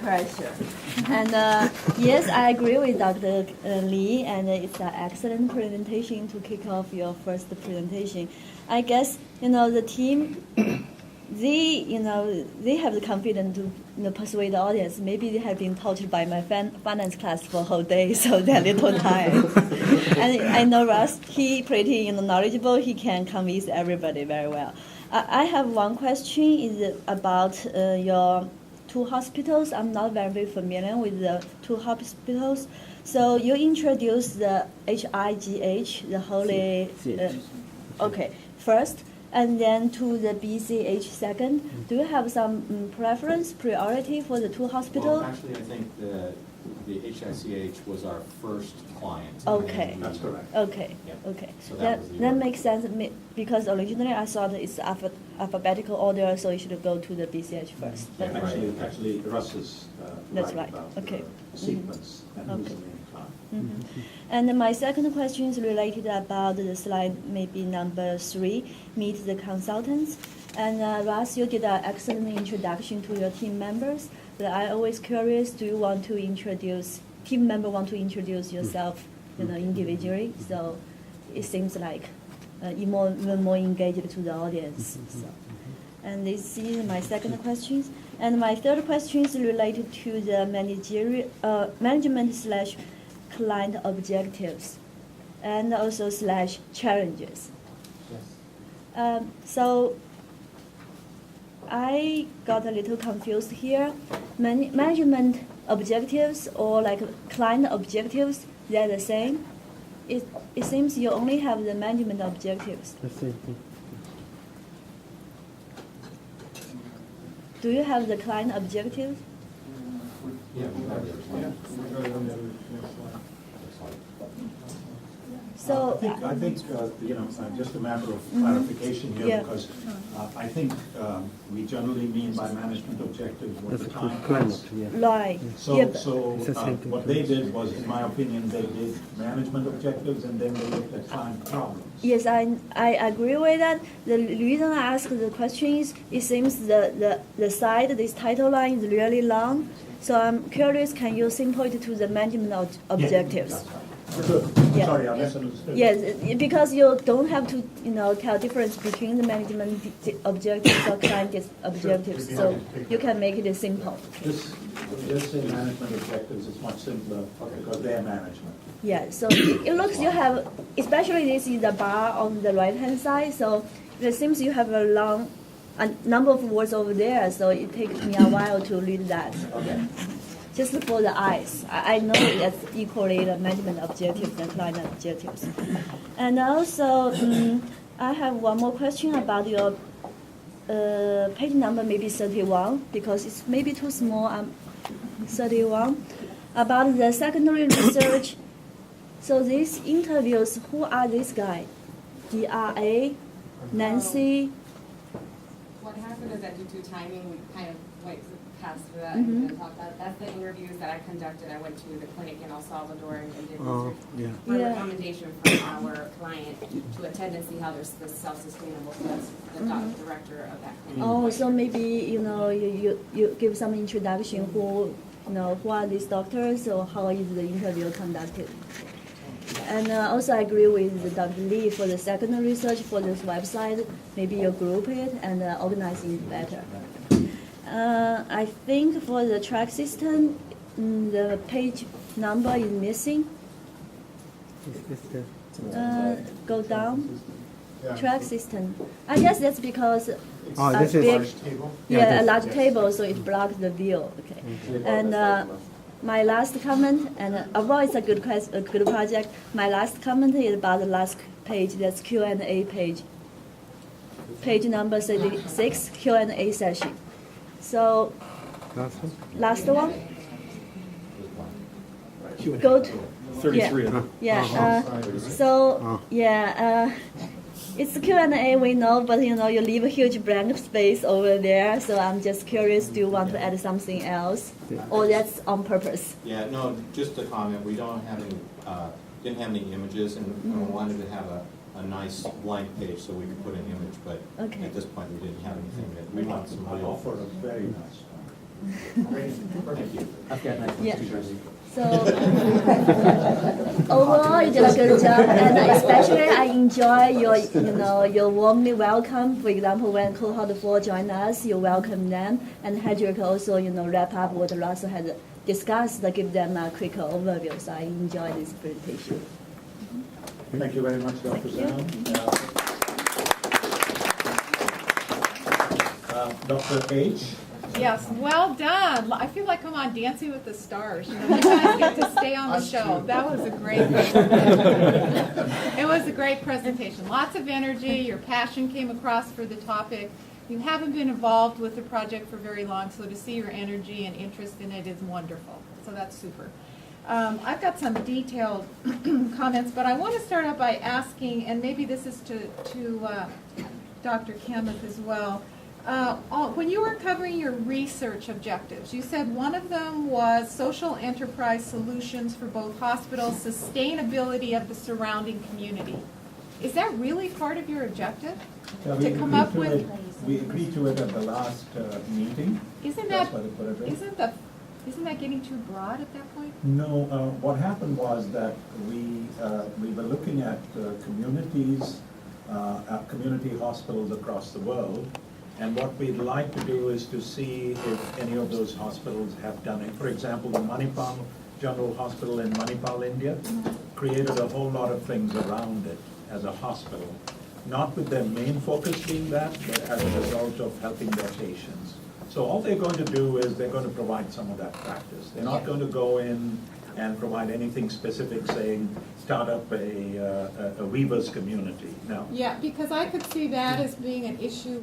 pressure. And yes, I agree with Dr. Lee, and it's an excellent presentation to kick off your first presentation. I guess, the team, they have the confidence to persuade the audience. Maybe they have been taught by my finance class for a whole day, so they're a little tired. And I know Russ, he pretty knowledgeable. He can convince everybody very well. I have one question is about your two hospitals. I'm not very familiar with the two hospitals. So you introduced the HIGH, the Holy, okay, first, and then to the BCH second. Do you have some preference, priority for the two hospitals? Well, actually, I think the HICH was our first client. Okay. That's correct. Okay. Yeah. Okay. So that makes sense because originally I thought it's alphabetical order, so you should go to the BCH first. Yeah, actually, Russ is That's right. about Okay. the sequence and who's the main client. Mm-hmm. And my second question is related about the slide, maybe number 3, meet the consultants. And Russ, you did an excellent introduction to your team members. But I always curious, do you want to introduce, team member want to introduce yourself, individually? So it seems like you're even more engaged to the audience. So. And this is my second question. And my third question is related to the management / client objectives and also / challenges. Yes. So I got a little confused here. Management objectives or like client objectives, they're the same. It seems you only have the management objectives. The same thing. Do you have the client objectives? Yeah. So I think just a matter of clarification here, Yeah. because I think we generally mean by management objectives what That's the a good client climate, wants. yeah. right. So, Yeah, It's the same thing. what they did was, in my opinion, they did management objectives and then they looked at client problems. Yes, I agree with that. The reason I ask the question is it seems the side, this title line is really long. So I'm curious, can you simplify it to the management objectives? Yeah, that's right. Good. Yeah. Sorry, I misunderstood. Yes, because you don't have to, tell difference between the management objectives or client objectives. So you can make it simple. Just say management objectives, it's much simpler because they're management. Yeah, so it looks you have, especially this is the bar on the right-hand side, so it seems you have a number of words over there, so it takes me a while to read that. Okay. Just for the eyes. I know it's equally the management objectives and client objectives. And also, I have one more question about your page number, maybe 31, because it's maybe too small, 31, about the secondary research. So these interviews, who are these guys? DRA, Nancy? What happened is that due to timing, we kind of went past through that Mhm. and talked about it. That's the interviews that I conducted. I went to the clinic in El Salvador and did Oh, research yeah. for Yeah. recommendation from our client to attend and see how they're self-sustainable. So that's the director of that clinic. Oh, so maybe, you give some introduction who are these doctors or how is the interview conducted. And also I agree with Dr. Lee for the secondary research for this website. Maybe you group it and organize it better. I think for the track system, the page number is missing. Go down. Track system. I guess that's because Oh, a this is- big, Large table? yeah, a this- large table, so it blocks the view. Okay. And my last comment, and overall it's a good project. My last comment is about the last page. That's Q&A page. Page number 36, Q&A session. So last one. Go to 33. yeah. It's Q&A, we know, but you leave a huge blank space over there. So I'm just curious, do you want to add something else, or that's on purpose? Yeah, no, just a comment. We didn't have any images, and we wanted to have a nice blank page so we could put an image. But Okay. at this point, we didn't have anything that we want some I real. offer a very nice one. Thank you. I've got nice Yeah. t-shirts. So overall, you did a good job, and especially I enjoy your warmly welcome. For example, when cohort 4 joined us, you welcome them, and Hedrick also wrap up what Russell had discussed, give them a quick overview. So I enjoy this presentation. Thank you very much, Dr. Zhang. Dr. H. Yes, well done. I feel like I'm on Dancing with the Stars. You guys get to stay on the show. That was a great presentation. It was a great presentation. Lots of energy. Your passion came across for the topic. You haven't been involved with the project for very long, so to see your energy and interest in it is wonderful. So that's super. I've got some detailed comments, but I want to start out by asking, and maybe this is to Dr. Kemeth as well. When you were covering your research objectives, you said one of them was social enterprise solutions for both hospitals, sustainability of the surrounding community. Is that really part of your objective? Yeah, To come up with- We agreed to it at the last meeting. Isn't That's that, why they put it in. isn't that getting too broad at that point? No, what happened was that we were looking at communities, community hospitals across the world, and what we'd like to do is to see if any of those hospitals have done it. For example, the Manipal General Hospital in Manipal, India, created a whole lot of things around it as a hospital, not with their main focus being that, but as a result of helping their patients. So all they're going to do is they're going to provide some of that practice. They're not going to go in and provide anything specific saying, start up a weavers community, no. Yeah, because I could see that as being an issue